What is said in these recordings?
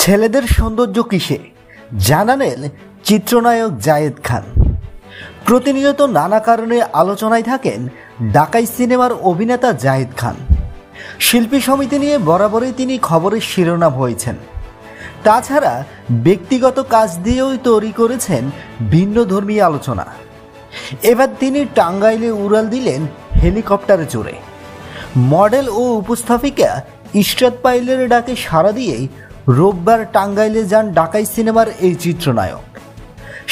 ছেলেদের সৌন্দর্য কিসে জানালেন চিত্রনায়ক জায়েদ খান। প্রতিনিয়ত নানা কারণে আলোচনায় থাকেন ঢাকাই সিনেমার অভিনেতা জায়েদ খান। শিল্পী সমিতি নিয়ে বরাবরই তিনি খবরের শিরোনাম হয়েছেন। তাছাড়া ব্যক্তিগত কাজ দিয়েও তৈরি করেছেন ভিন্নধর্মী আলোচনা। এবার তিনি টাঙ্গাইলে উড়াল দিলেন হেলিকপ্টারে চড়ে। মডেল ও উপস্থাপিকা ইশরাত পাইলের ডাকে সাড়া দিয়েই রোববার টাঙ্গাইলে যান ঢাকাই সিনেমার এই চিত্রনায়ক।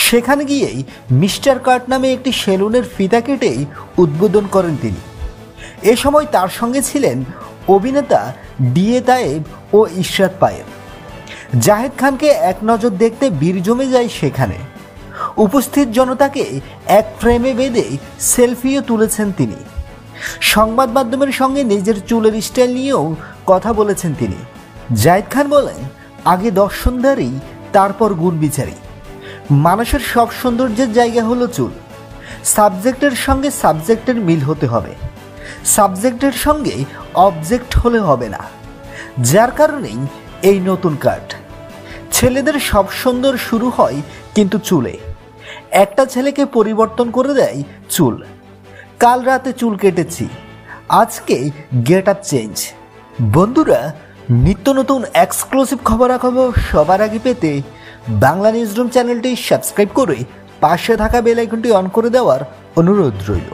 সেখানে গিয়েই মিস্টার কাট নামে একটি সেলুনের ফিতা কেটেই উদ্বোধন করেন তিনি। এ সময় তার সঙ্গে ছিলেন অভিনেতা ডিএ তায়েব ও ইশরাত পায়েল। জাহেদ খানকে এক নজর দেখতে ভিড় জমে যায় সেখানে। উপস্থিত জনতাকে এক ফ্রেমে বেঁধে সেলফিও তুলেছেন তিনি। সংবাদ মাধ্যমের সঙ্গে নিজের চুলের স্টাইল নিয়েও কথা বলেছেন তিনি। জায়েদ খান বলেন, আগে দর্শনধারী, তারপর গুণ বিচারী। মানুষের সব সৌন্দর্যের জায়গা হলো চুল। সাবজেক্টের সঙ্গে সাবজেক্টের মিল হতে হবে, সাবজেক্টের সঙ্গে অবজেক্ট হলে হবে না। যার কারণেই এই নতুন কাট। ছেলেদের সব সুন্দর শুরু হয় কিন্তু চুলে। একটা ছেলেকে পরিবর্তন করে দেয় চুল। কাল রাতে চুল কেটেছি, আজকে গেট আপ চেঞ্জ। বন্ধুরা, নিত্য নতুন এক্সক্লুসিভ খবরাখবর সবার আগে পেতে বাংলা নিউজরুম চ্যানেলটি সাবস্ক্রাইব করে পাশে থাকা বেল আইকনটি অন করে দেওয়ার অনুরোধ রইল।